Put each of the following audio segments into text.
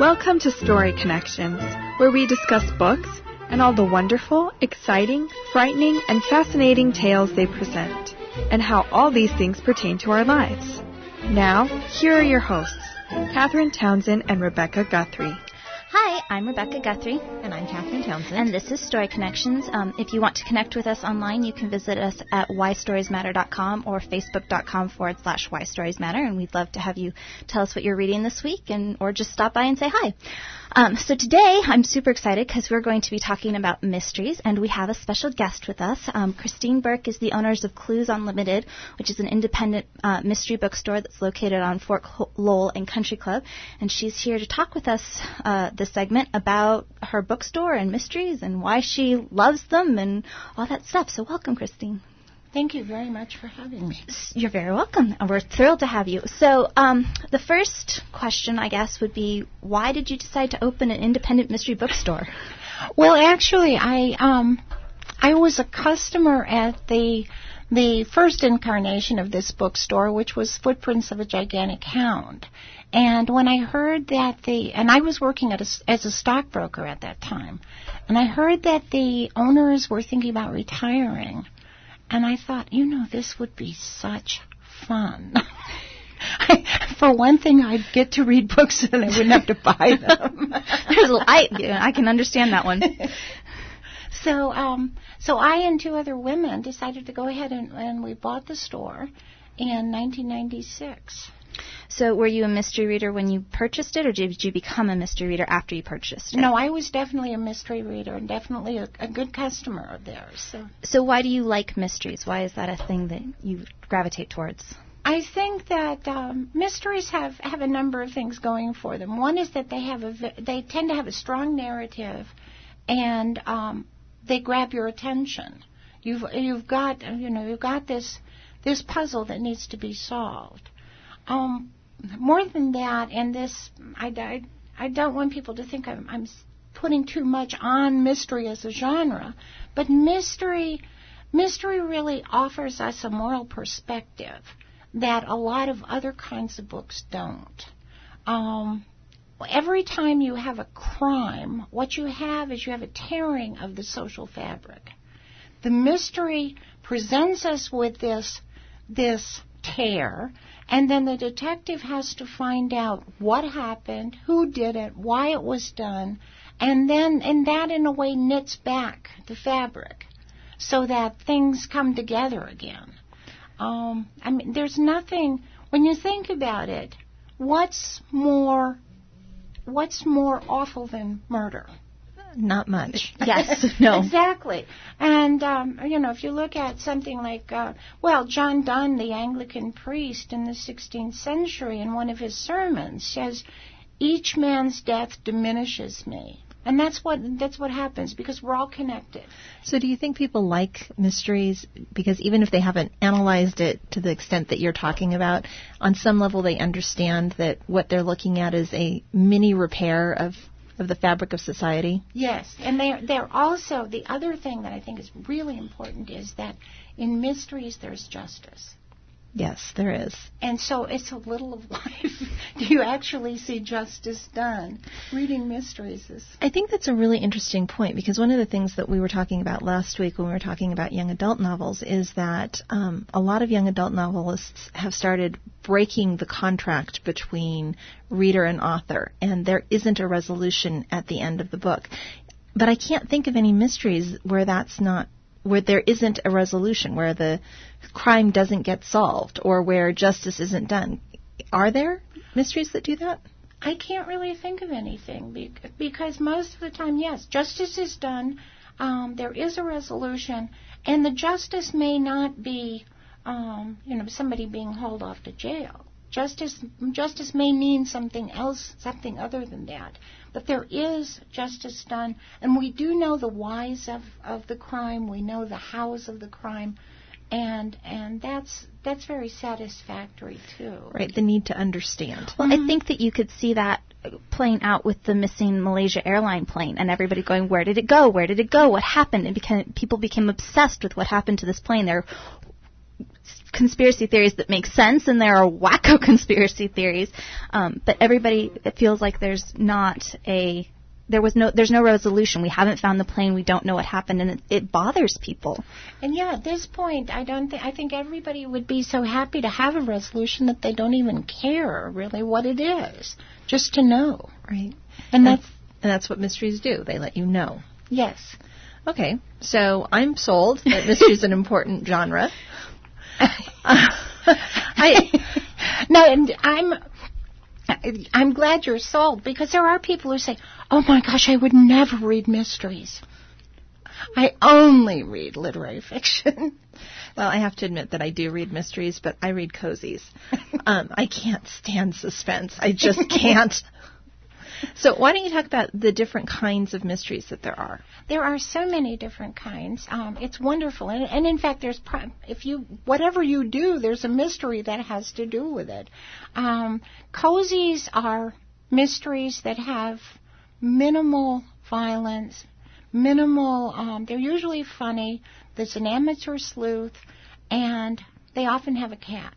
Welcome to Story Connections, where we discuss books and all the wonderful, exciting, frightening, and fascinating tales they present, and how all these things pertain to our lives. Now, here are your hosts, Catherine Townsend and Rebecca Guthrie. Hi, I'm Rebecca Guthrie. And I'm Catherine Townsend. And this is Story Connections. If you want to connect with us online, you can visit us at whystoriesmatter.com or facebook.com/whystoriesmatter. And we'd love to have you tell us what you're reading this week or just stop by and say hi. So today, I'm super excited because we're going to be talking about mysteries, and we have a special guest with us. Christine Burke is the owners of Clues Unlimited, which is an independent mystery bookstore that's located on Fort Lowell and Country Club, and she's here to talk with us this segment about her bookstore and mysteries and why she loves them and all that stuff. So welcome, Christine. Thank you very much for having me. You're very welcome. We're thrilled to have you. So the first question, I guess, would be, why did you decide to open an independent mystery bookstore? Well, actually, I was a customer at the first incarnation of this bookstore, which was Footprints of a Gigantic Hound. And when I heard that and I was working as a stockbroker at that time, and I heard that the owners were thinking about retiring, and I thought, this would be such fun. For one thing, I'd get to read books and I wouldn't have to buy them. I can understand that one. So I and two other women decided to go ahead and we bought the store in 1996. So were you a mystery reader when you purchased it, or did you become a mystery reader after you purchased it? No, I was definitely a mystery reader and definitely a good customer of theirs. So why do you like mysteries? Why is that a thing that you gravitate towards? I think that mysteries have a number of things going for them. One is that they tend to have a strong narrative, and they grab your attention. You've got this puzzle that needs to be solved. More than that, and this, I don't want people to think I'm putting too much on mystery as a genre, but mystery really offers us a moral perspective that a lot of other kinds of books don't. Every time you have a crime, what you have is you have a tearing of the social fabric. The mystery presents us with this tear, and then the detective has to find out what happened, who did it, why it was done, and that in a way knits back the fabric so that things come together again. There's nothing, when you think about it, what's more awful than murder? Not much. Yes. No. Exactly. And, if you look at something like, John Donne, the Anglican priest in the 16th century, in one of his sermons, says, each man's death diminishes me. And that's what happens, because we're all connected. So do you think people like mysteries because even if they haven't analyzed it to the extent that you're talking about, on some level they understand that what they're looking at is a mini repair of the fabric of society? Yes, and they're also, the other thing that I think is really important is that in mysteries there's justice. Yes, there is. And so it's a little of life. Do you actually see justice done? Reading mysteries is... I think that's a really interesting point, because one of the things that we were talking about last week when we were talking about young adult novels is that a lot of young adult novelists have started breaking the contract between reader and author, and there isn't a resolution at the end of the book. But I can't think of any mysteries where there isn't a resolution, where the crime doesn't get solved or where justice isn't done. Are there mysteries that do that? I can't really think of anything because most of the time, yes, justice is done. There is a resolution, and the justice may not be, somebody being hauled off to jail. Justice may mean something else, something other than that. But there is justice done, and we do know the whys of the crime. We know the hows of the crime, and that's very satisfactory too. Right, the need to understand. Well, I think that you could see that playing out with the missing Malaysia airline plane, and everybody going, where did it go? Where did it go? What happened? And people became obsessed with what happened to this plane. They're conspiracy theories that make sense, and there are wacko conspiracy theories. But everybody, it feels like there's no resolution. We haven't found the plane. We don't know what happened, and it bothers people. And yeah, at this point, I think everybody would be so happy to have a resolution that they don't even care really what it is, just to know. Right. And that's what mysteries do. They let you know. Yes. Okay, so I'm sold that mystery is an important genre. No, and I'm glad you're sold, because there are people who say, "Oh my gosh, I would never read mysteries. I only read literary fiction." Well, I have to admit that I do read mysteries, but I read cozies. I can't stand suspense. I just can't. So why don't you talk about the different kinds of mysteries that there are? There are so many different kinds. It's wonderful, and in fact, whatever you do, there's a mystery that has to do with it. Cozies are mysteries that have minimal violence, they're usually funny. There's an amateur sleuth, and they often have a cat.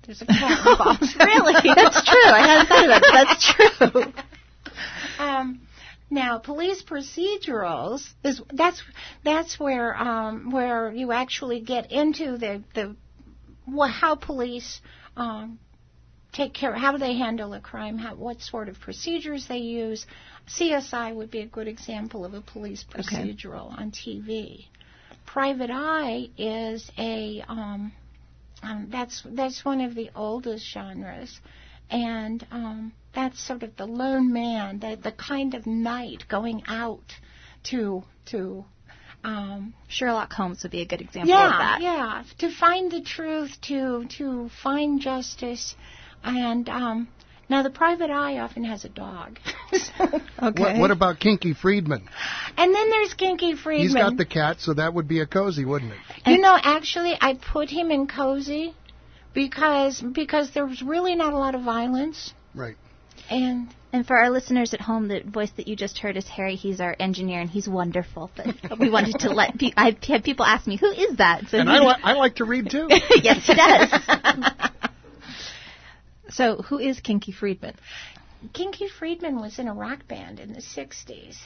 There's a cat involved. Really? That's true. I hadn't thought of that, but that's true. Now, police procedurals that's where you actually get into how police take care, how they handle a crime, what sort of procedures they use. CSI would be a good example of a police procedural on TV. Private Eye is that's one of the oldest genres. And that's sort of the lone man, the kind of knight going out to Sherlock Holmes would be a good example of that. Yeah, to find the truth, to find justice. And now the Private Eye often has a dog. Okay. What about Kinky Friedman? And then there's Kinky Friedman. He's got the cat, so that would be a cozy, wouldn't it? Actually, I put him in cozy because there's really not a lot of violence. Right. And for our listeners at home, the voice that you just heard is Harry. He's our engineer, and he's wonderful. But we wanted to I had people ask me, who is that? So and I like to read, too. Yes, he does. So who is Kinky Friedman? Kinky Friedman was in a rock band in the 60s.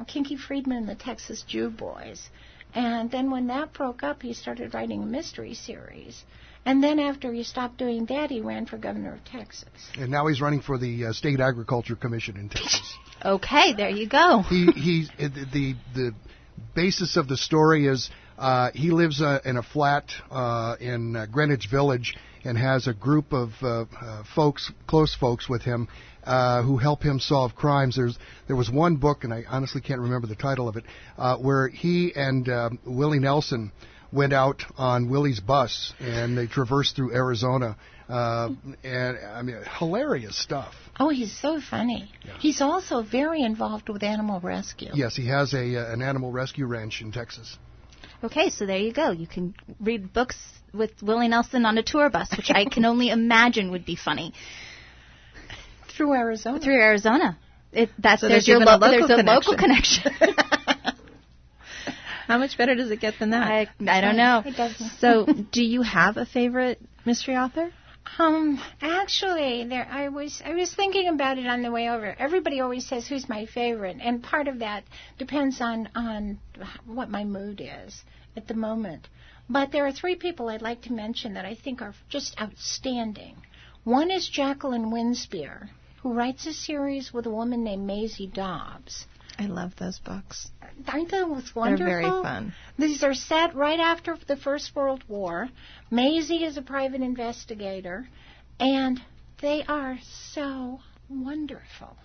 Kinky Friedman and the Texas Jew Boys. And then when that broke up, he started writing a mystery series. And then after he stopped doing that, he ran for governor of Texas. And now he's running for the State Agriculture Commission in Texas. Okay, there you go. The basis of the story is he lives in a flat in Greenwich Village and has a group of close folks with him who help him solve crimes. There was one book, and I honestly can't remember the title of it, where he and Willie Nelson went out on Willie's bus, and they traversed through Arizona. And, I mean, hilarious stuff. Oh, he's so funny. Yeah. He's also very involved with animal rescue. Yes, he has an animal rescue ranch in Texas. Okay, so there you go. You can read books with Willie Nelson on a tour bus, which I can only imagine would be funny. Through Arizona. There's your local connection. How much better does it get than that? I don't know. It doesn't. So, do you have a favorite mystery author? Actually, I was thinking about it on the way over. Everybody always says who's my favorite, and part of that depends on what my mood is at the moment. But there are three people I'd like to mention that I think are just outstanding. One is Jacqueline Winspear, who writes a series with a woman named Maisie Dobbs. I love those books. Aren't those wonderful? They're very fun. These are set right after the First World War. Maisie is a private investigator, and they are so wonderful.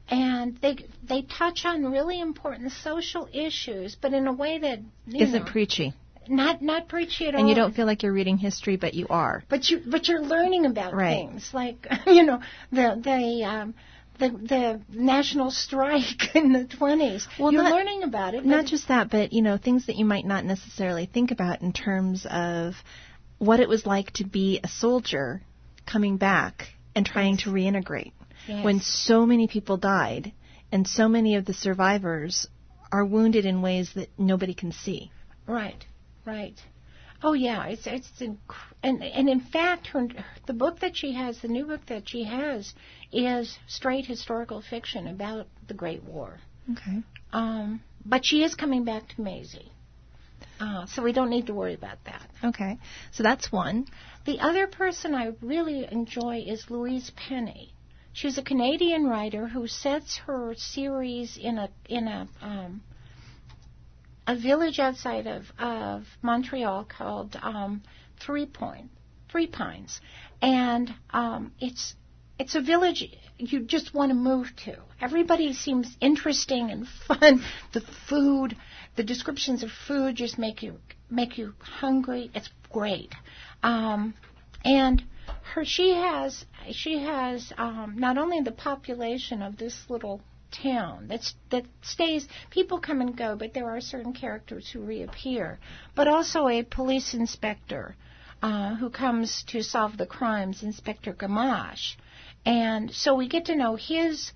And they touch on really important social issues, but in a way that isn't preachy. Not preachy at all. And you don't feel like you're reading history, but you are. But you're learning about things like the national strike in the 20s. Well, you're learning about it. Not just that, but, things that you might not necessarily think about in terms of what it was like to be a soldier coming back and trying to reintegrate when so many people died and so many of the survivors are wounded in ways that nobody can see. Right. Oh yeah, and in fact, the book that she has, the new book that she has, is straight historical fiction about the Great War. Okay. But she is coming back to Maisie, so we don't need to worry about that. Okay. So that's one. The other person I really enjoy is Louise Penny. She's a Canadian writer who sets her series in a village outside of Montreal called Three Pines, and it's a village you just want to move to. Everybody seems interesting and fun. The food, the descriptions of food just make you hungry. It's great, and she has not only the population of this little town that stays, people come and go, but there are certain characters who reappear, but also a police inspector who comes to solve the crimes, Inspector Gamache. And so we get to know his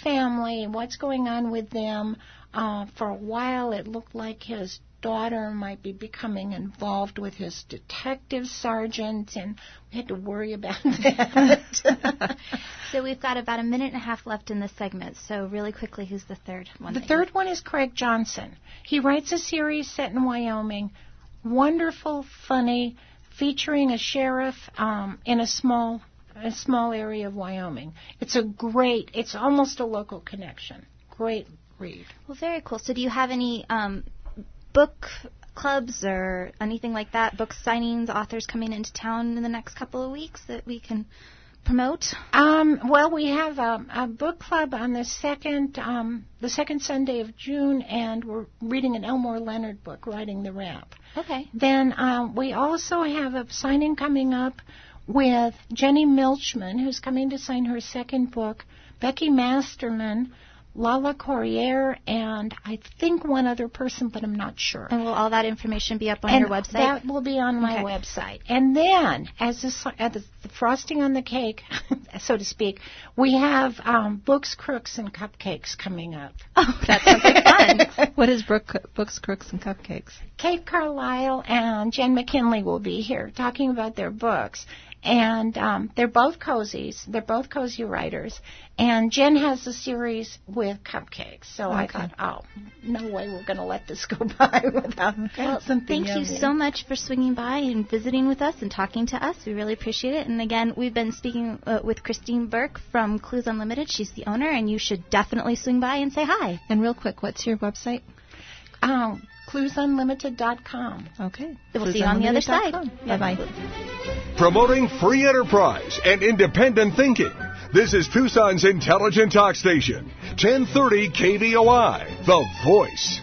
family, what's going on with them. For a while it looked like his daughter might be becoming involved with his detective sergeant, and we had to worry about that. So we've got about a minute and a half left in this segment. So really quickly, who's the third one? The third one is Craig Johnson. He writes a series set in Wyoming, wonderful, funny, featuring a sheriff in a small area of Wyoming. It's almost a local connection. Great read. Well, very cool. So do you have any book clubs or anything like that, book signings, authors coming into town in the next couple of weeks that we can promote? Well, we have a book club on the second Sunday of June, and we're reading an Elmore Leonard book, Riding the Ramp. Okay. Then we also have a signing coming up with Jenny Milchman, who's coming to sign her second book, Becky Masterman, Lala Corriere, and I think one other person, but I'm not sure. And will all that information be up on your website? That will be on my website. And then, as the frosting on the cake, so to speak, we have Books, Crooks, and Cupcakes coming up. Oh, that sounds like fun. What is Books, Crooks, and Cupcakes? Kate Carlisle and Jen McKinley will be here talking about their books. And they're both cozies. They're both cozy writers. And Jen has a series with Cupcakes. So I thought, no way we're going to let this go by without something Thank yummy. you so much for swinging by and visiting with us and talking to us. We really appreciate it. And again, we've been speaking with Christine Burke from Clues Unlimited. She's the owner, and you should definitely swing by and say hi. And real quick, what's your website? CluesUnlimited.com. Okay. We'll see you on the other side. Bye-bye. Promoting free enterprise and independent thinking. This is Tucson's Intelligent Talk Station, 1030 KVOI, The Voice.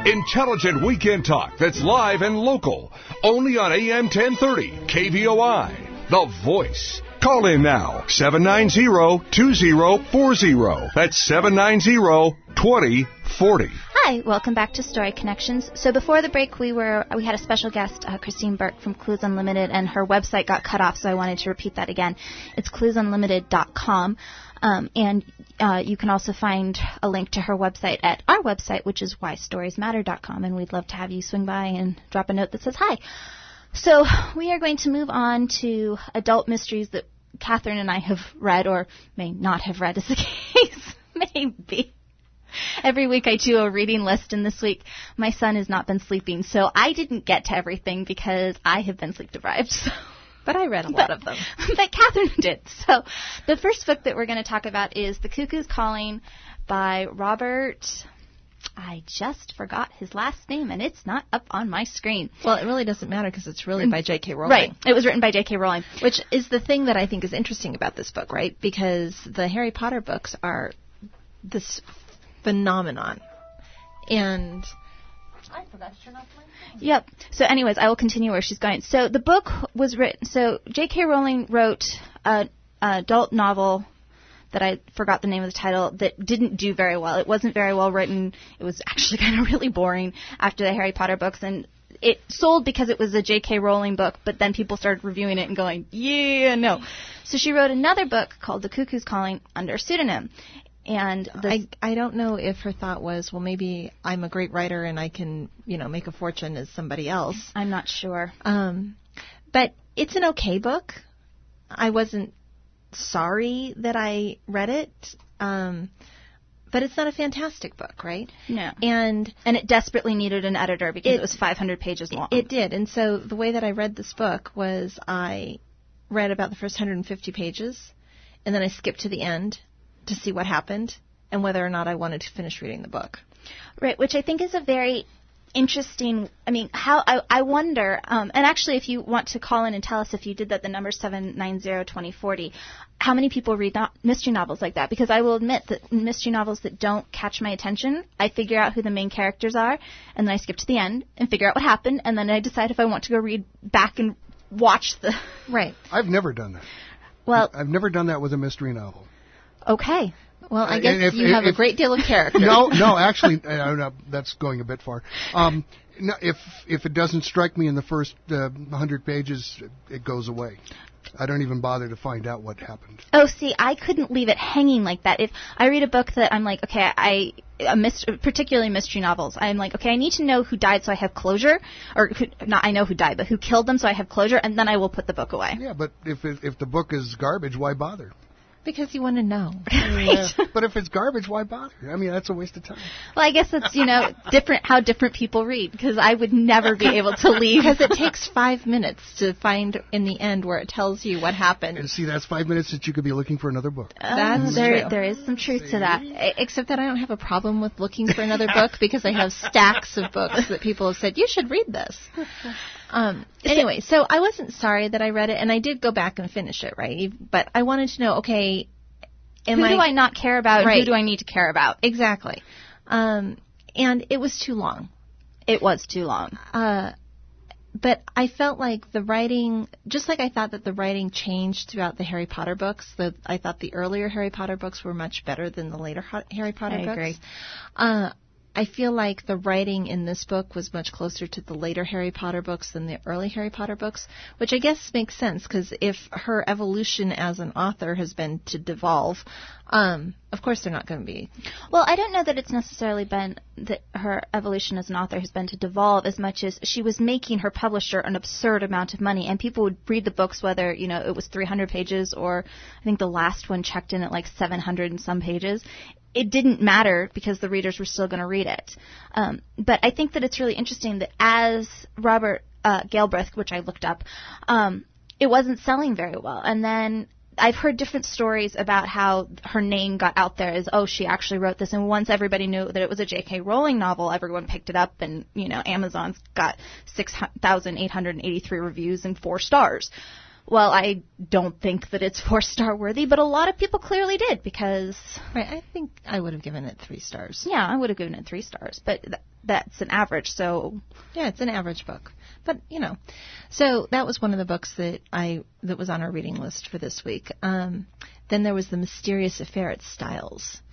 Intelligent weekend talk that's live and local, only on AM 1030 KVOI, The Voice. Call in now, 790-2040. That's 790-2040. Hi, welcome back to Story Connections. So before the break, we had a special guest, Christine Burke from Clues Unlimited, and her website got cut off, so I wanted to repeat that again. It's cluesunlimited.com. And you can also find a link to her website at our website, which is whystoriesmatter.com, and we'd love to have you swing by and drop a note that says hi. So we are going to move on to adult mysteries that Catherine and I have read, or may not have read, as the case may be. Every week I do a reading list, and this week my son has not been sleeping, so I didn't get to everything because I have been sleep deprived. So. But I read a lot of them. But Catherine did. So the first book that we're going to talk about is The Cuckoo's Calling by Robert... I just forgot his last name, and it's not up on my screen. Well, it really doesn't matter because it's really by J.K. Rowling. Right. It was written by J.K. Rowling. Which is the thing that I think is interesting about this book, right? Because the Harry Potter books are this phenomenon. And... I forgot to turn off my phone. Yep. So anyways, I will continue where she's going. So the book was written... So J.K. Rowling wrote an adult novel that I forgot the name of the title, that didn't do very well. It wasn't very well written. It was actually kind of really boring after the Harry Potter books. And it sold because it was a J.K. Rowling book, but then people started reviewing it and going, yeah, no. So she wrote another book called The Cuckoo's Calling under a pseudonym. And I don't know if her thought was, well, maybe I'm a great writer and I can, make a fortune as somebody else. I'm not sure. But it's an okay book. I wasn't sorry that I read it. But it's not a fantastic book, right? No. And it desperately needed an editor because it was 500 pages long. It did. And so the way that I read this book was I read about the first 150 pages, and then I skipped to the end to see what happened and whether or not I wanted to finish reading the book. Right, which I think is a very interesting, how I wonder, and actually if you want to call in and tell us if you did that, the number 790-2040, how many people read mystery novels like that? Because I will admit that mystery novels that don't catch my attention, I figure out who the main characters are, and then I skip to the end and figure out what happened, and then I decide if I want to go read back and watch the... Right. I've never done that. Well, I've never done that with a mystery novel. Okay. Well, I guess you have a great deal of character. No, actually, that's going a bit far. No, if it doesn't strike me in the first 100 pages, it goes away. I don't even bother to find out what happened. Oh, see, I couldn't leave it hanging like that. If I read a book that I'm like, okay, particularly mystery novels, I'm like, okay, I need to know who died so I have closure, or not I know who died, but who killed them so I have closure, and then I will put the book away. Yeah, but if the book is garbage, why bother? Because you want to know. Right. But if it's garbage, why bother? That's a waste of time. Well, I guess it's, different how different people read, because I would never be able to leave. Because it takes 5 minutes to find in the end where it tells you what happened. And see, that's 5 minutes that you could be looking for another book. That's true. There is some truth to that. Except that I don't have a problem with looking for another book because I have stacks of books that people have said, you should read this. Anyway, so I wasn't sorry that I read it, and I did go back and finish it, right? But I wanted to know, okay, who do I not care about, right. and who do I need to care about? Exactly. And it was too long. It was too long. But I felt like the writing, just like I thought that the writing changed throughout the Harry Potter books, I thought the earlier Harry Potter books were much better than the later Harry Potter books. I agree. I feel like the writing in this book was much closer to the later Harry Potter books than the early Harry Potter books, which I guess makes sense because if her evolution as an author has been to devolve, of course they're not going to be. Well, I don't know that it's necessarily been that her evolution as an author has been to devolve as much as she was making her publisher an absurd amount of money, and people would read the books whether, it was 300 pages or I think the last one checked in at like 700 and some pages. It didn't matter because the readers were still going to read it. But I think that it's really interesting that as Robert Galbraith, which I looked up, it wasn't selling very well. And then I've heard different stories about how her name got out there as, she actually wrote this. And once everybody knew that it was a J.K. Rowling novel, everyone picked it up. And, Amazon's got 6,883 reviews and 4 stars. Well, I don't think that it's 4-star worthy, but a lot of people clearly did because... Right, I think I would have given it 3 stars. Yeah, I would have given it 3 stars, but that's an average, so... Yeah, it's an average book. But, So that was one of the books that was on our reading list for this week. Then there was The Mysterious Affair at Styles.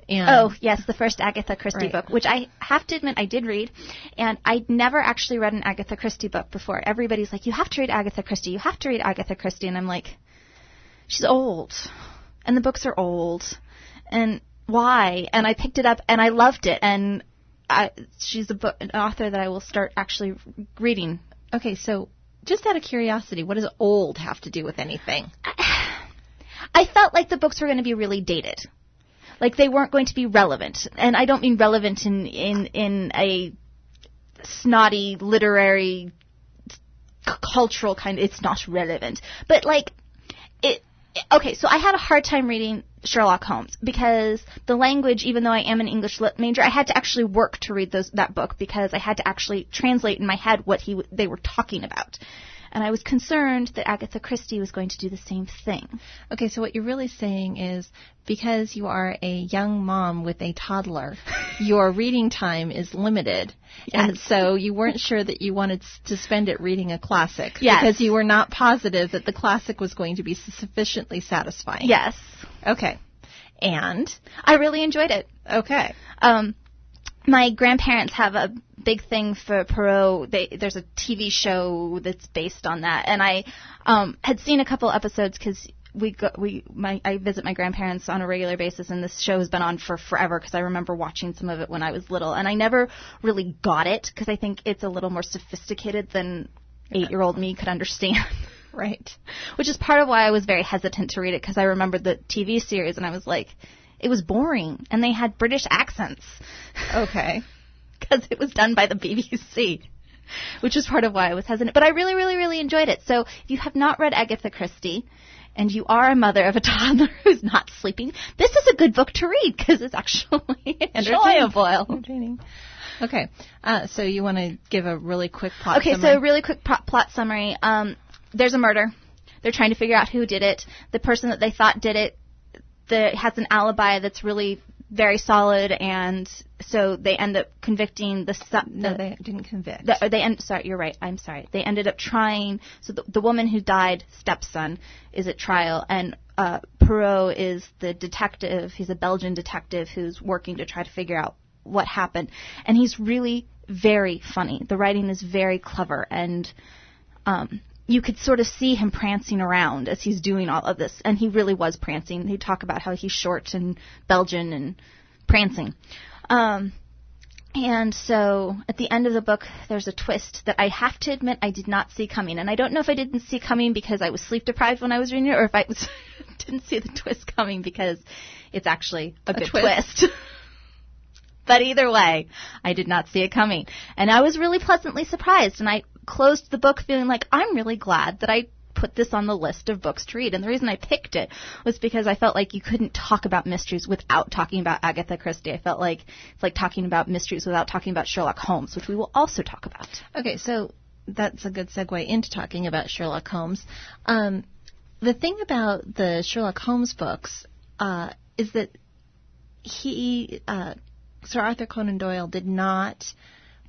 And yes, the first Agatha Christie right. book, which I have to admit I did read, and I'd never actually read an Agatha Christie book before. Everybody's like, you have to read Agatha Christie, you have to read Agatha Christie, and I'm like, she's old, and the books are old, and why? And I picked it up, and I loved it, and she's an author that I will start actually reading. Okay, so just out of curiosity, what does old have to do with anything? I felt like the books were going to be really dated. Like they weren't going to be relevant. And I don't mean relevant in a snotty, literary, cultural kind of, it's not relevant. But like, okay, so I had a hard time reading Sherlock Holmes because the language, even though I am an English lit major, I had to actually work to read that book because I had to actually translate in my head what they were talking about. And I was concerned that Agatha Christie was going to do the same thing. Okay, so what you're really saying is because you are a young mom with a toddler, your reading time is limited. Yes. And so you weren't sure that you wanted to spend it reading a classic. Yes. Because you were not positive that the classic was going to be sufficiently satisfying. Yes. Okay. And? I really enjoyed it. Okay. My grandparents have a big thing for Poirot. There's a TV show that's based on that, and I had seen a couple episodes because I visit my grandparents on a regular basis, and this show has been on for forever because I remember watching some of it when I was little, and I never really got it because I think it's a little more sophisticated than 8-year-old me could understand. Right. Which is part of why I was very hesitant to read it, because I remembered the TV series, and I was like, it was boring, and they had British accents. Okay. Because it was done by the BBC, which is part of why I was hesitant. But I really, really, really enjoyed it. So if you have not read Agatha Christie, and you are a mother of a toddler who's not sleeping, this is a good book to read because it's actually enjoyable. Entertaining. Okay. So you want to give a really quick plot summary? Okay, so a really quick plot summary. There's a murder. They're trying to figure out who did it. The person that they thought did it has an alibi that's really very solid, and so they end up convicting No, they didn't convict. Sorry, you're right. I'm sorry. They ended up trying. So the woman who died, stepson, is at trial, and Poirot is the detective. He's a Belgian detective who's working to try to figure out what happened, and he's really very funny. The writing is very clever, and you could sort of see him prancing around as he's doing all of this, and he really was prancing. They talk about how he's short and Belgian and prancing. And so at the end of the book, there's a twist that I have to admit I did not see coming. And I don't know if I didn't see coming because I was sleep deprived when I was reading it, or if I didn't see the twist coming because it's actually a good twist. But either way, I did not see it coming. And I was really pleasantly surprised. And I closed the book feeling like, I'm really glad that I put this on the list of books to read. And the reason I picked it was because I felt like you couldn't talk about mysteries without talking about Agatha Christie. I felt like it's like talking about mysteries without talking about Sherlock Holmes, which we will also talk about. Okay, so that's a good segue into talking about Sherlock Holmes. The thing about the Sherlock Holmes books is that Sir Arthur Conan Doyle did not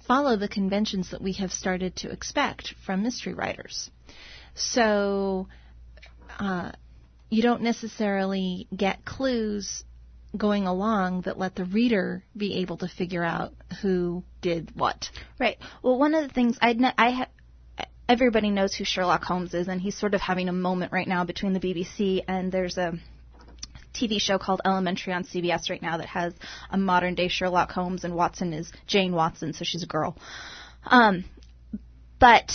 follow the conventions that we have started to expect from mystery writers. So you don't necessarily get clues going along that let the reader be able to figure out who did what. Right. Well, one of the things everybody knows who Sherlock Holmes is, and he's sort of having a moment right now between the BBC and there's a TV show called Elementary on CBS right now that has a modern-day Sherlock Holmes, and Watson is Jane Watson, so she's a girl. But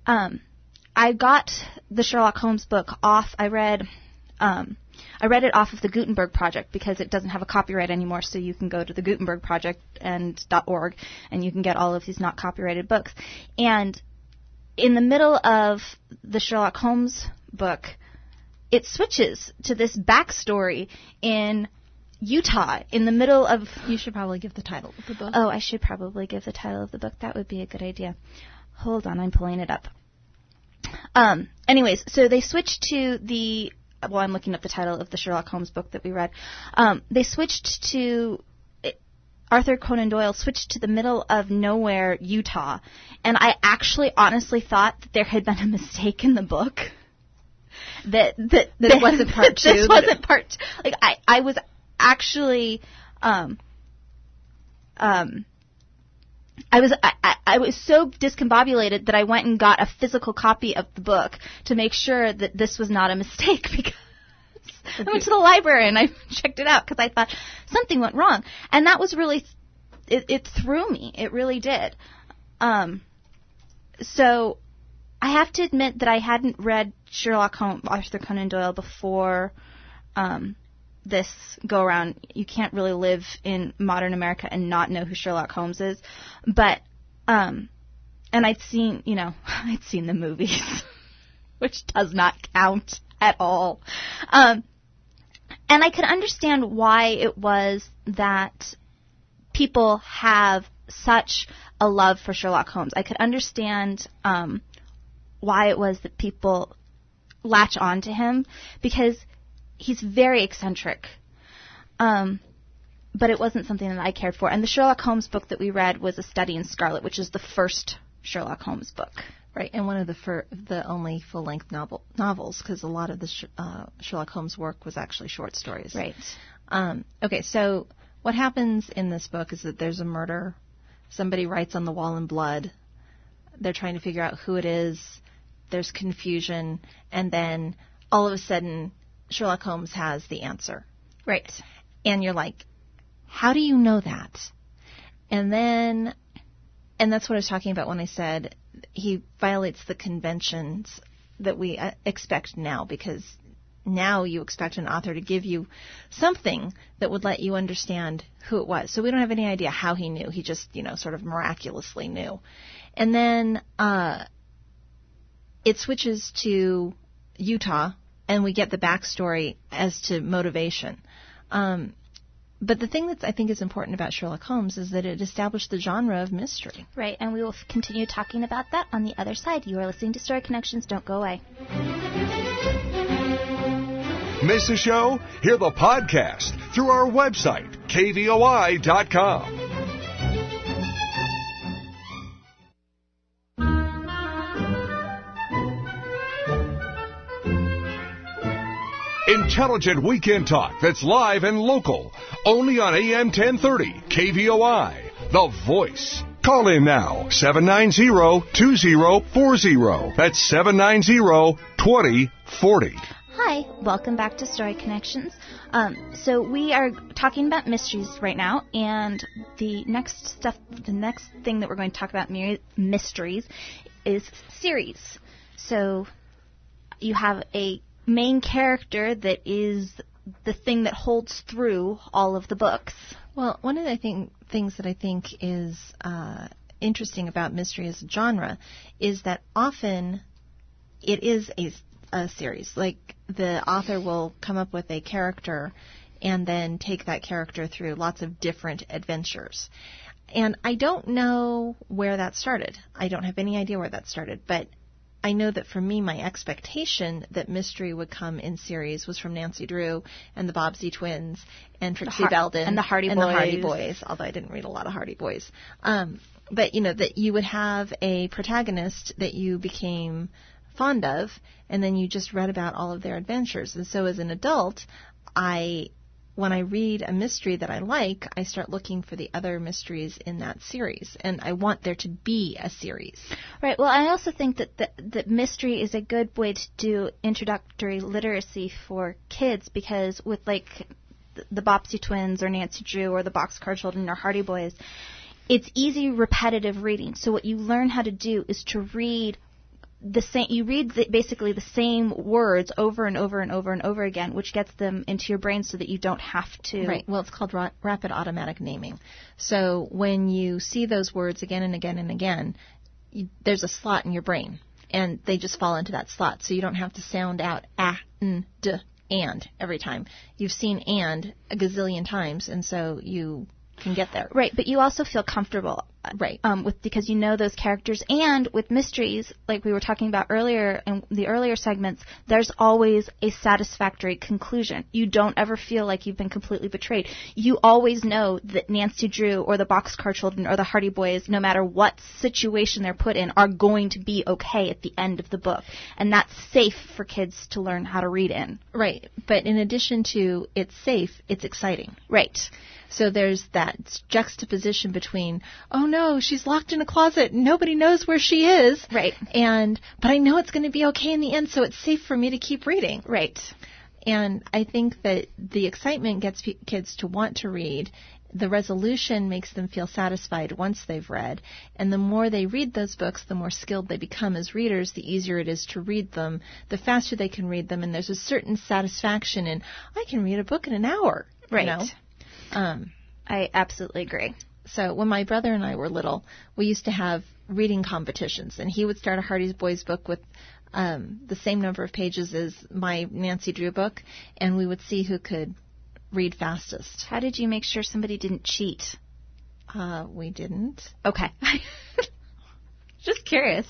I got the Sherlock Holmes book off. I read it off of the Gutenberg Project because it doesn't have a copyright anymore, so you can go to the Gutenberg Project and .org, and you can get all of these not copyrighted books. And in the middle of the Sherlock Holmes book, it switches to this backstory in Utah in the middle of... You should probably give the title of the book. Oh, I should probably give the title of the book. That would be a good idea. Hold on, I'm pulling it up. Anyways, so they switched to the... Well, I'm looking up the title of the Sherlock Holmes book that we read. They switched to... Arthur Conan Doyle switched to the middle of nowhere, Utah. And I actually honestly thought that there had been a mistake in the book. That it wasn't part two. This wasn't part two. Like I was actually I was so discombobulated that I went and got a physical copy of the book to make sure that this was not a mistake, because I went to the library and I checked it out because I thought something went wrong. And that was really it threw me. It really did. So I have to admit that I hadn't read Sherlock Holmes, Arthur Conan Doyle, before this go-around. You can't really live in modern America and not know who Sherlock Holmes is. But, and I'd seen the movies, which does not count at all. And I could understand why it was that people have such a love for Sherlock Holmes. I could understand why it was that people latch on to him, because he's very eccentric. But it wasn't something that I cared for. And the Sherlock Holmes book that we read was A Study in Scarlet, which is the first Sherlock Holmes book. Right, and one of the only full-length novels, because a lot of the Sherlock Holmes work was actually short stories. Right. Okay, so what happens in this book is that there's a murder somebody writes on the wall in blood. They're trying to figure out who it is. There's confusion. And then all of a sudden, Sherlock Holmes has the answer. Right. And you're like, how do you know that? And that's what I was talking about when I said he violates the conventions that we expect now, because now you expect an author to give you something that would let you understand who it was. So we don't have any idea how he knew. He just, sort of miraculously knew. And then it switches to Utah, and we get the backstory as to motivation. But the thing that I think is important about Sherlock Holmes is that it established the genre of mystery. Right, and we will continue talking about that on the other side. You are listening to Story Connections. Don't go away. Miss a show? Hear the podcast through our website, kvoi.com. Intelligent weekend talk that's live and local. Only on AM 1030, KVOI, The Voice. Call in now, 790-2040. That's 790-2040. Hi, welcome back to Story Connections. So we are talking about mysteries right now, and the next thing that we're going to talk about mysteries is series. So you have a main character that is the thing that holds through all of the books. Well, one of the things that I think is interesting about mystery as a genre is that often it is a series. Like, the author will come up with a character and then take that character through lots of different adventures. And I don't know where that started. I don't have any idea where that started, but I know that for me, my expectation that mystery would come in series was from Nancy Drew and the Bobbsey Twins and Trixie Belden and the Hardy Boys, although I didn't read a lot of Hardy Boys. But, that you would have a protagonist that you became fond of, and then you just read about all of their adventures. And so as an adult, when I read a mystery that I like, I start looking for the other mysteries in that series, and I want there to be a series. Right. Well, I also think that mystery is a good way to do introductory literacy for kids, because with like the Bobbsey Twins or Nancy Drew or the Boxcar Children or Hardy Boys, it's easy, repetitive reading. So what you learn how to do is to read basically the same words over and over and over and over again, which gets them into your brain so that you don't have to. Right. Well, it's called rapid automatic naming. So when you see those words again and again and again, there's a slot in your brain, and they just fall into that slot. So you don't have to sound out n, d, and every time. You've seen and a gazillion times, and so you can get there. Right, but you also feel comfortable. Right. Because you know those characters. And with mysteries, like we were talking about earlier in the earlier segments, there's always a satisfactory conclusion. You don't ever feel like you've been completely betrayed. You always know that Nancy Drew or the Boxcar Children or the Hardy Boys, no matter what situation they're put in, are going to be okay at the end of the book. And that's safe for kids to learn how to read in. Right. But in addition to it's safe, it's exciting. Right. So there's that juxtaposition between, oh no, she's locked in a closet, nobody knows where she is. Right. But I know it's going to be okay in the end, so it's safe for me to keep reading. Right. And I think that the excitement gets kids to want to read. The resolution makes them feel satisfied once they've read. And the more they read those books, the more skilled they become as readers, the easier it is to read them, the faster they can read them. And there's a certain satisfaction in, I can read a book in an hour. Right. You know? I absolutely agree. So when my brother and I were little, we used to have reading competitions, and he would start a Hardy Boys book with the same number of pages as my Nancy Drew book, and we would see who could read fastest. How did you make sure somebody didn't cheat? We didn't. Okay. Just curious.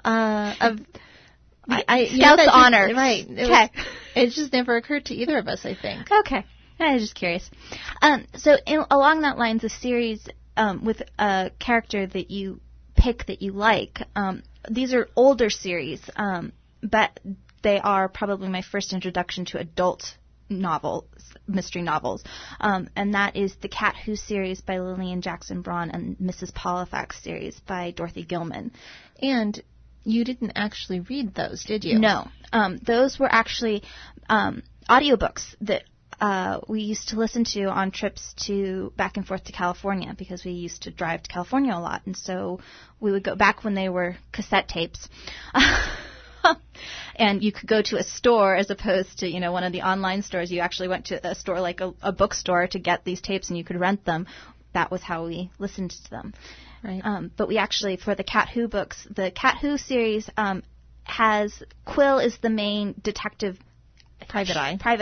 Scout's honor. Right. It just never occurred to either of us, I think. Okay. I was just curious. So along that lines, a series with a character that you pick that you like, these are older series, but they are probably my first introduction to adult mystery novels. And that is the Cat Who series by Lillian Jackson Braun and Mrs. Pollifax series by Dorothy Gilman. And you didn't actually read those, did you? No. Those were actually audiobooks that we used to listen to on trips back and forth to California, because we used to drive to California a lot. And so we would go back when they were cassette tapes. And you could go to a store as opposed to, one of the online stores. You actually went to a store like a bookstore to get these tapes, and you could rent them. That was how we listened to them. Right. But we actually, for the Cat Who books, the Cat Who series has Quill is the main detective, Private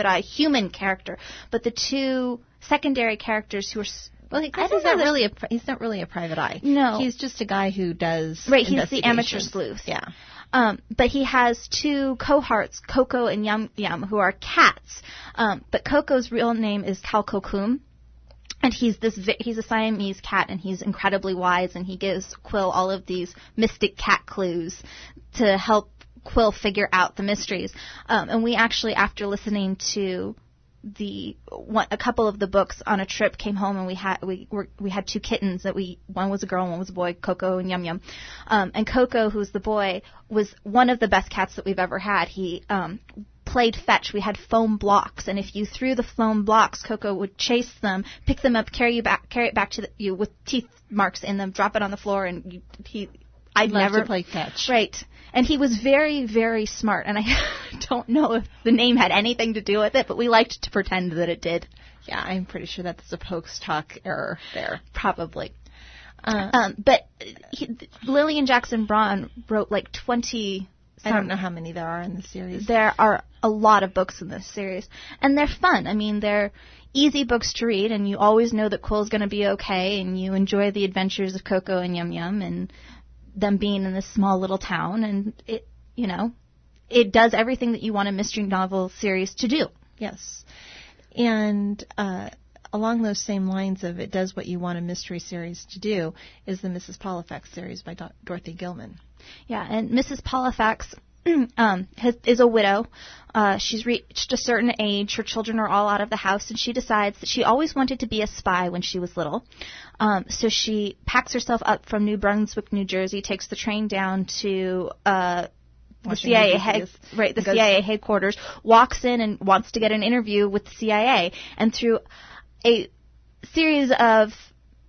Eye human character, but the two secondary characters who are he's not really a private eye. No, he's just a guy who does He's the amateur sleuth. Yeah. But he has two cohorts, Coco and Yum Yum, who are cats. But Coco's real name is Calcocoom. And he's a Siamese cat, and he's incredibly wise, and he gives Quill all of these mystic cat clues to help Quill figure out the mysteries. And we actually, after listening to a couple of the books on a trip, came home, and we had two kittens one was a girl and one was a boy, Coco and Yum Yum. And Coco, who's the boy, was one of the best cats that we've ever had. He played fetch. We had foam blocks, and if you threw the foam blocks, Coco would chase them, pick them up, carry it back to you with teeth marks in them, drop it on the floor, and I'd never play fetch. Right. And he was very, very smart, and I don't know if the name had anything to do with it, but we liked to pretend that it did. Yeah, I'm pretty sure that's a post hoc error there. Probably. But Lillian Jackson Braun wrote like 20... I don't know how many there are in the series. There are a lot of books in this series, and they're fun. I mean, they're easy books to read, and you always know that Quill's going to be okay, and you enjoy the adventures of Coco and Yum Yum and them being in this small little town, and it does everything that you want a mystery novel series to do. Yes. And along those same lines of it does what you want a mystery series to do is the Mrs. Pollifax series by Dorothy Gilman. Yeah, and Mrs. Pollifax is a widow. She's reached a certain age. Her children are all out of the house, and she decides that she always wanted to be a spy when she was little. So she packs herself up from New Brunswick, New Jersey, takes the train down to the CIA headquarters, walks in and wants to get an interview with the CIA, and through a series of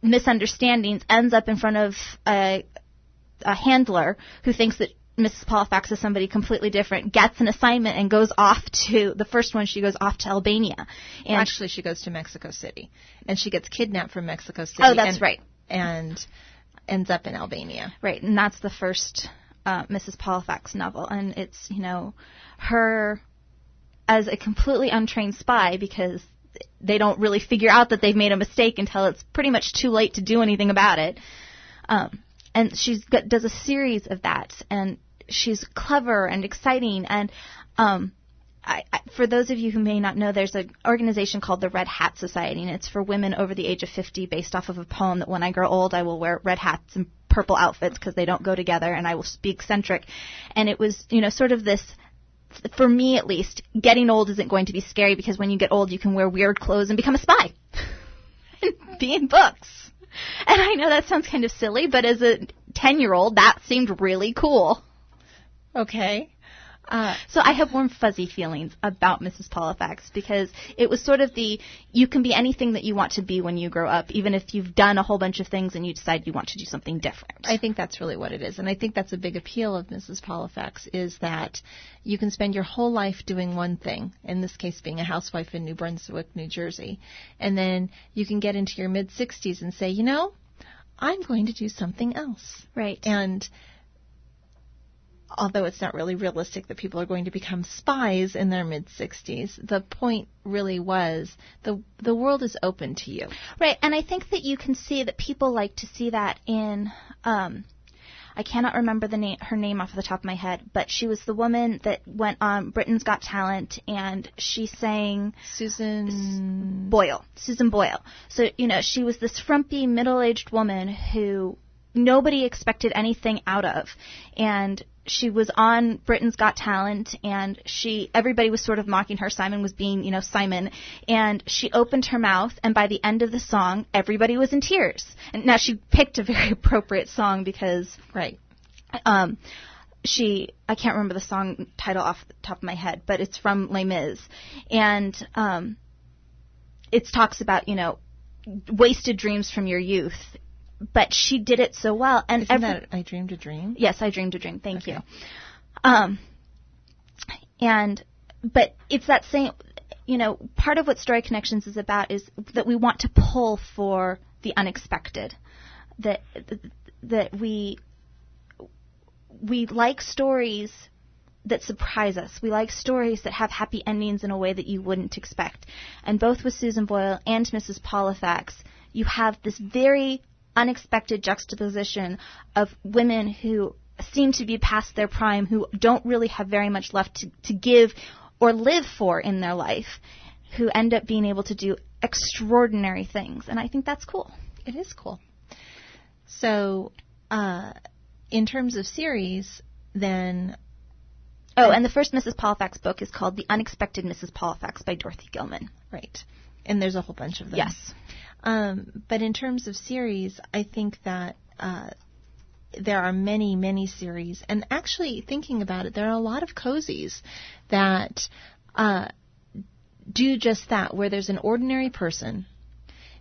misunderstandings ends up in front of a handler who thinks that Mrs. Pollifax is somebody completely different, gets an assignment and goes off to, the first one, she goes off to Albania. And actually, she goes to Mexico City. And she gets kidnapped from Mexico City. Oh, that's right. And ends up in Albania. Right, and that's the first Mrs. Pollifax novel. And it's, her as a completely untrained spy, because they don't really figure out that they've made a mistake until it's pretty much too late to do anything about it. And does a series of that, and she's clever and exciting. And for those of you who may not know, there's an organization called the Red Hat Society, and it's for women over the age of 50, based off of a poem that when I grow old, I will wear red hats and purple outfits because they don't go together, and I will be eccentric. And it was, sort of this, for me at least, getting old isn't going to be scary, because when you get old, you can wear weird clothes and become a spy and be in books. And I know that sounds kind of silly, but as a 10-year-old, that seemed really cool. Okay. So I have warm, fuzzy feelings about Mrs. Pollifax, because it was sort of you can be anything that you want to be when you grow up, even if you've done a whole bunch of things and you decide you want to do something different. I think that's really what it is. And I think that's a big appeal of Mrs. Pollifax, is that you can spend your whole life doing one thing, in this case being a housewife in New Brunswick, New Jersey, and then you can get into your mid-60s and say, I'm going to do something else. Right. And although it's not really realistic that people are going to become spies in their mid-60s, the point really was the world is open to you. Right, and I think that you can see that people like to see that in, I cannot remember her name off the top of my head, but she was the woman that went on Britain's Got Talent, and she sang... Susan Boyle. So, she was this frumpy, middle-aged woman who nobody expected anything out of, and she was on Britain's Got Talent, and everybody was sort of mocking her. Simon was being, Simon, and she opened her mouth, and by the end of the song, everybody was in tears. And now she picked a very appropriate song because, right. I can't remember the song title off the top of my head, but it's from Les Mis, and it talks about, wasted dreams from your youth. But she did it so well. And Isn't that I Dreamed a Dream? Yes, I Dreamed a Dream. Thank you. But it's that same, part of what Story Connections is about is that we want to pull for the unexpected. That we like stories that surprise us. We like stories that have happy endings in a way that you wouldn't expect. And both with Susan Boyle and Mrs. Paulifax, you have this very unexpected juxtaposition of women who seem to be past their prime, who don't really have very much left to give or live for in their life, who end up being able to do extraordinary things. And I think that's cool. It is cool. So, in terms of series, then... Oh, and the first Mrs. Paulifax book is called The Unexpected Mrs. Paulifax by Dorothy Gilman. Right. And there's a whole bunch of them. Yes. But in terms of series, I think that there are many, many series. And actually, thinking about it, there are a lot of cozies that do just that, where there's an ordinary person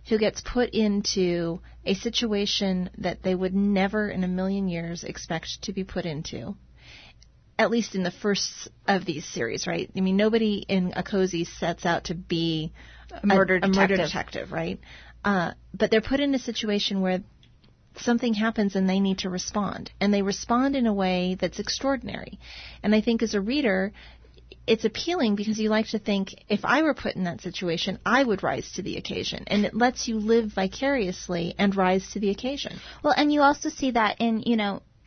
who gets put into a situation that they would never in a million years expect to be put into. At least in the first of these series, right? I mean, nobody in a cozy sets out to be a murder detective, right? But they're put in a situation where something happens and they need to respond. And they respond in a way that's extraordinary. And I think as a reader, it's appealing because you like to think, if I were put in that situation, I would rise to the occasion. And it lets you live vicariously and rise to the occasion. Well, and you also see that in,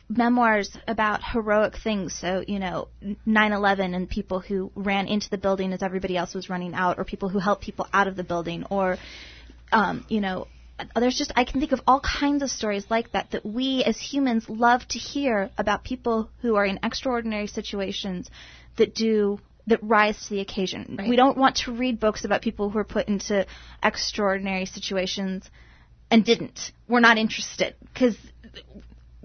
memoirs about heroic things. So, 9/11 and people who ran into the building as everybody else was running out, or people who helped people out of the building, or, there's just, I can think of all kinds of stories like that we as humans love to hear about people who are in extraordinary situations that rise to the occasion. Right. We don't want to read books about people who are put into extraordinary situations and didn't. We're not interested because...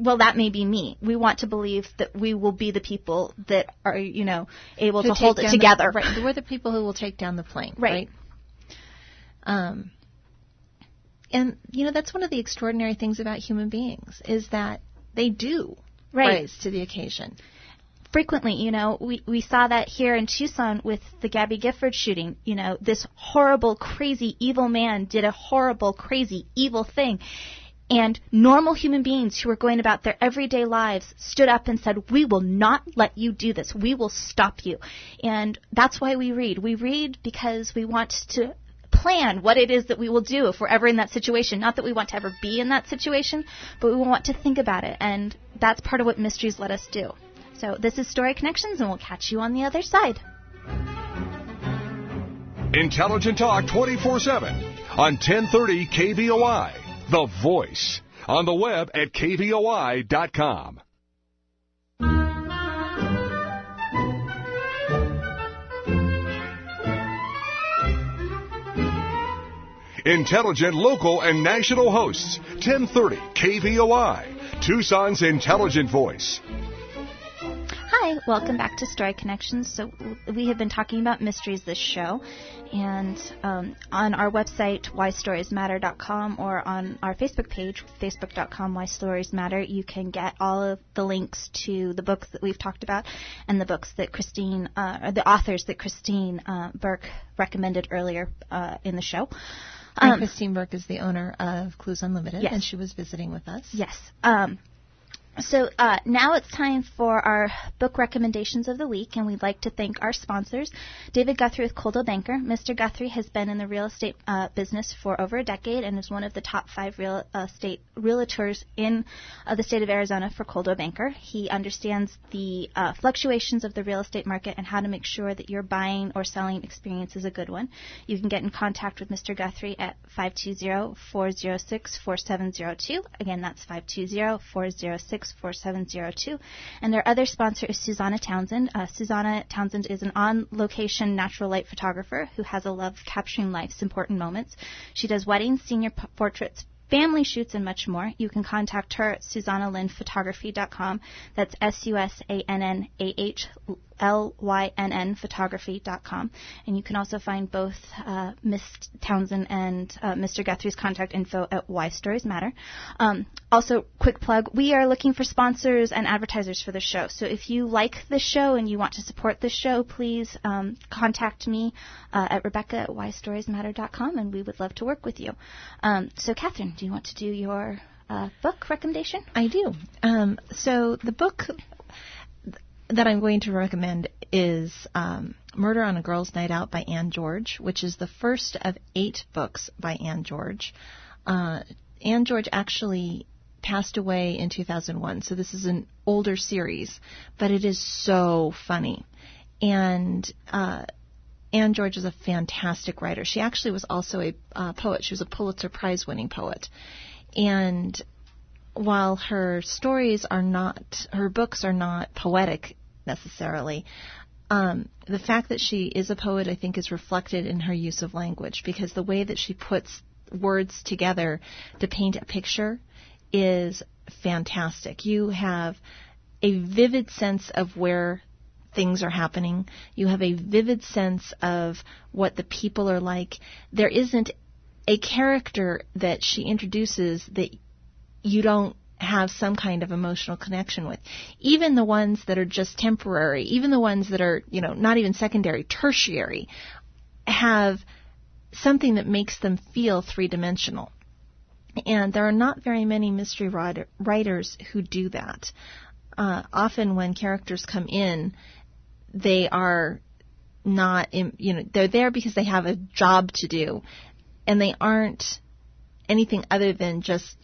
Well, that may be me. We want to believe that we will be the people that are, able to hold it together. Right. We're the people who will take down the plane. Right. And, that's one of the extraordinary things about human beings is that they do rise to the occasion. Frequently, we saw that here in Tucson with the Gabby Gifford shooting. This horrible, crazy, evil man did a horrible, crazy, evil thing. And normal human beings who were going about their everyday lives stood up and said, we will not let you do this. We will stop you. And that's why we read. We read because we want to plan what it is that we will do if we're ever in that situation. Not that we want to ever be in that situation, but we want to think about it. And that's part of what mysteries let us do. So this is Story Connections, and we'll catch you on the other side. Intelligent Talk 24/7 on 1030 KVOI. The Voice. On the web at kvoi.com. Intelligent local and national hosts. 1030 KVOI. Tucson's intelligent voice. Hi, welcome back to Story Connections. So we have been talking about mysteries this show, and on our website, whystoriesmatter.com, or on our Facebook page, facebook.com, whystoriesmatter, you can get all of the links to the books that we've talked about and the books that Christine, or the authors that Christine Burke recommended earlier in the show. Christine Burke is the owner of Clues Unlimited, yes. And she was visiting with us. Yes. So now it's time for our book recommendations of the week, and we'd like to thank our sponsors, David Guthrie with Coldwell Banker. Mr. Guthrie has been in the real estate business for over a decade and is one of the top 5 real estate realtors in the state of Arizona for Coldwell Banker. He understands the fluctuations of the real estate market and how to make sure that your buying or selling experience is a good one. You can get in contact with Mr. Guthrie at 520-406-4702. Again, that's 520-406-4702. 64702. And their other sponsor is Susanna Townsend. Susanna Townsend is an on-location natural light photographer who has a love of capturing life's important moments. She does weddings, senior portraits, family shoots, and much more. You can contact her at SusannaLynnPhotography.com. That's SusannaLynnPhotography.com. And you can also find both Miss Townsend and Mr. Guthrie's contact info at Why Stories Matter. Also, quick plug, we are looking for sponsors and advertisers for the show. So if you like the show and you want to support the show, please contact me at Rebecca@WhyStoriesMatter.com, and we would love to work with you. So, Catherine, do you want to do your book recommendation? I do. So the book that I'm going to recommend is Murder on a Girls' Night Out by Ann George, which is the first of 8 books by Ann George. Ann George actually passed away in 2001, so this is an older series, but it is so funny. And Ann George is a fantastic writer. She actually was also a poet. She was a Pulitzer Prize-winning poet. And while her books are not poetic necessarily, the fact that she is a poet, I think, is reflected in her use of language, because the way that she puts words together to paint a picture is fantastic. You have a vivid sense of where things are happening. You have a vivid sense of what the people are like. There isn't a character that she introduces that you don't have some kind of emotional connection with. Even the ones that are just temporary, even the ones that are, not even secondary, tertiary, have something that makes them feel three-dimensional. And there are not very many mystery writers who do that. Often when characters come in, they are not, they're there because they have a job to do, and they aren't anything other than just,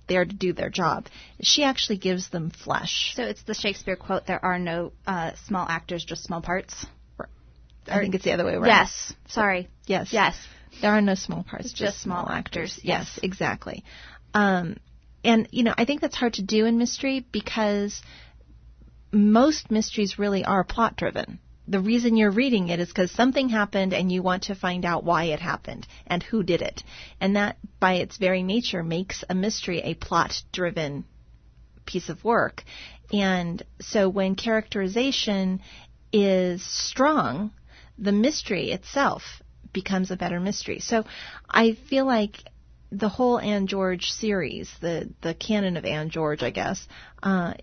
there to do their job. She actually gives them flesh. So it's the Shakespeare quote, there are no small actors, just small parts? I think it's the other way around. Yes. Sorry. Yes. Yes. There are no small parts, just small actors. Yes, exactly. And, I think that's hard to do in mystery because most mysteries really are plot-driven. The reason you're reading it is because something happened and you want to find out why it happened and who did it. And that, by its very nature, makes a mystery a plot-driven piece of work. And so when characterization is strong, the mystery itself becomes a better mystery. So I feel like the whole Ann George series, the canon of Ann George, I guess,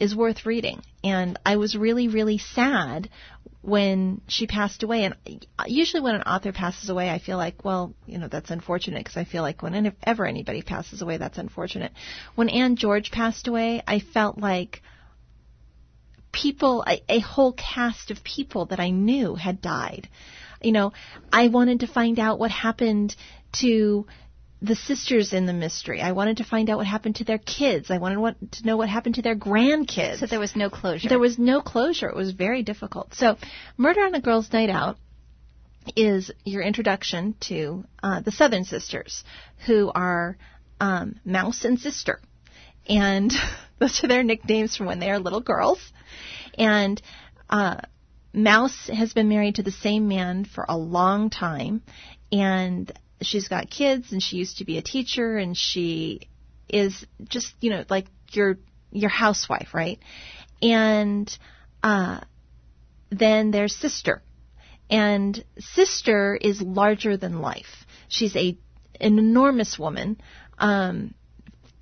is worth reading. And I was really, really sad when she passed away. And usually when an author passes away, I feel like, well, that's unfortunate, because I feel like whenever anybody passes away, that's unfortunate. When Ann George passed away, I felt like a whole cast of people that I knew had died. I wanted to find out what happened to the sisters in the mystery. I wanted to find out what happened to their kids. I wanted to know what happened to their grandkids. So there was no closure. There was no closure. It was very difficult. So Murder on a Girls' Night Out is your introduction to the Southern Sisters, who are Mouse and Sister. And those are their nicknames from when they are little girls. And Mouse has been married to the same man for a long time, and she's got kids, and she used to be a teacher, and she is just, like your housewife, right? And then there's Sister. And Sister is larger than life. She's an enormous woman,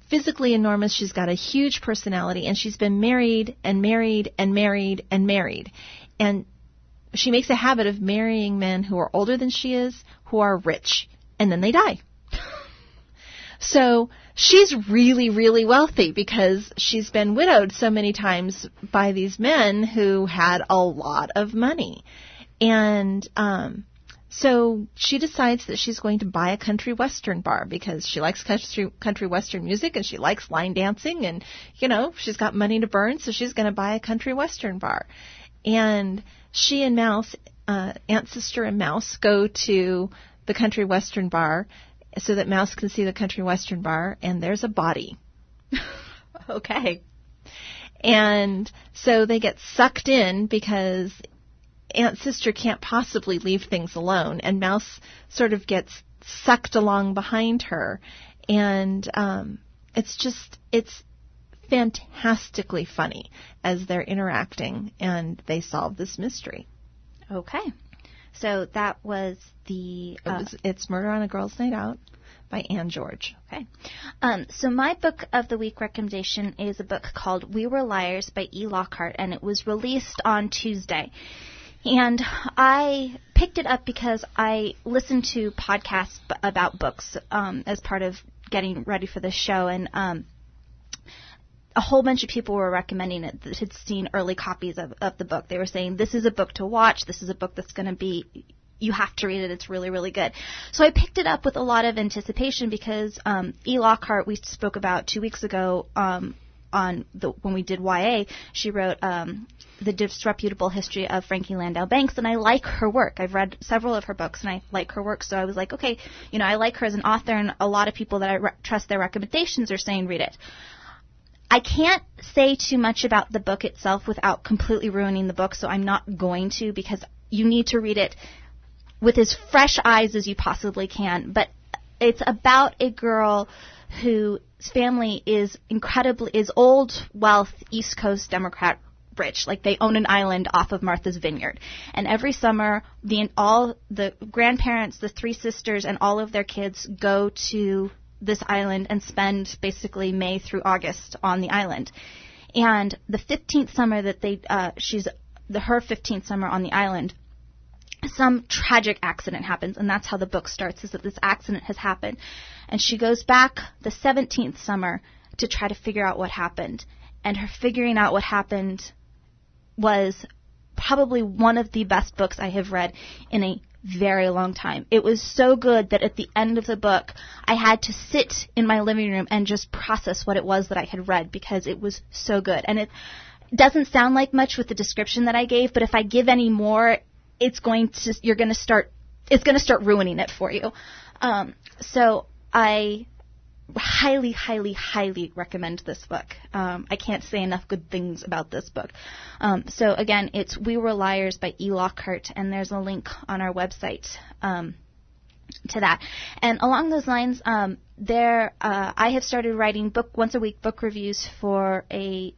physically enormous. She's got a huge personality, and she's been married and married and married and married. And she makes a habit of marrying men who are older than she is, who are rich, and then they die. So she's really, really wealthy because she's been widowed so many times by these men who had a lot of money. And so she decides that she's going to buy a country western bar because she likes country western music, and she likes line dancing, and, she's got money to burn, so she's going to buy a country western bar. And she and Mouse, Aunt, Sister, and Mouse go to the country western bar so that Mouse can see the country western bar, and there's a body. Okay. And so they get sucked in because Aunt Sister can't possibly leave things alone, and Mouse sort of gets sucked along behind her. And it's fantastically funny as they're interacting and they solve this mystery. Okay. So that was It's Murder on a Girls' Night Out by Anne George. Okay. So my book of the week recommendation is a book called We Were Liars by E. Lockhart, and it was released on Tuesday. And I picked it up because I listened to podcasts about books as part of getting ready for this show, and a whole bunch of people were recommending it that had seen early copies of the book. They were saying, this is a book to watch. This is a book that's going to be, you have to read it. It's really, really good. So I picked it up with a lot of anticipation because E. Lockhart, we spoke about 2 weeks ago when we did YA, she wrote The Disreputable History of Frankie Landau Banks, and I like her work. I've read several of her books, and I like her work. So I was like, okay, I like her as an author, and a lot of people that I trust their recommendations are saying read it. I can't say too much about the book itself without completely ruining the book, so I'm not going to, because you need to read it with as fresh eyes as you possibly can. But it's about a girl whose family is old, wealth, East Coast Democrat rich. Like, they own an island off of Martha's Vineyard. And every summer, all the grandparents, the three sisters, and all of their kids go to this island and spend basically May through August on the island. And the 15th summer that her 15th summer on the island, some tragic accident happens, and that's how the book starts, is that this accident has happened. And she goes back the 17th summer to try to figure out what happened. And her figuring out what happened was probably one of the best books I have read in a very long time. It was so good that at the end of the book, I had to sit in my living room and just process what it was that I had read, because it was so good. And it doesn't sound like much with the description that I gave, but if I give any more, it's going to start ruining it for you. So I highly, highly, highly recommend this book. I can't say enough good things about this book. So again, it's We Were Liars by E. Lockhart, and there's a link on our website to that. And along those lines, I have started writing once a week book reviews for a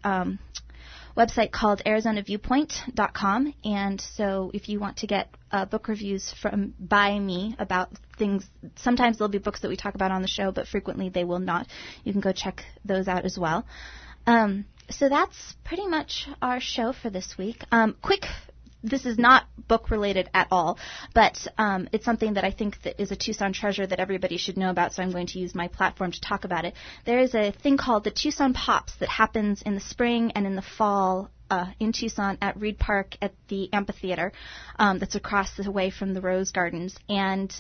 website called ArizonaViewpoint.com, and so if you want to get book reviews by me about things, sometimes there'll be books that we talk about on the show, but frequently they will not. You can go check those out as well. So that's pretty much our show for this week. This is not book related at all, but it's something that I think that is a Tucson treasure that everybody should know about, so I'm going to use my platform to talk about it. There is a thing called the Tucson Pops that happens in the spring and in the fall in Tucson at Reed Park at the amphitheater that's across the way from the Rose Gardens. And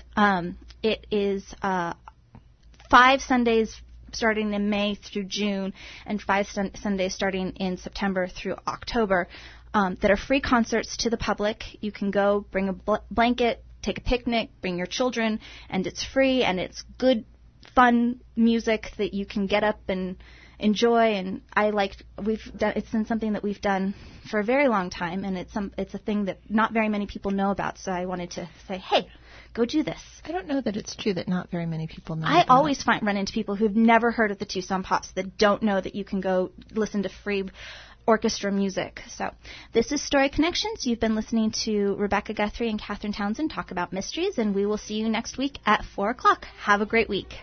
it is 5 Sundays starting in May through June and 5 Sundays starting in September through October. That are free concerts to the public. You can go, bring a blanket, take a picnic, bring your children, and it's free, and it's good, fun music that you can get up and enjoy. And it's been something that we've done for a very long time, and it's a thing that not very many people know about. So I wanted to say, hey, go do this. I don't know that it's true that not very many people know. I always run into people who've never heard of the Tucson Pops that don't know that you can go listen to free orchestra music. So this is Story Connections. You've been listening to Rebecca Guthrie and Catherine Townsend talk about mysteries, and we will see you next week at 4 o'clock. Have a great week.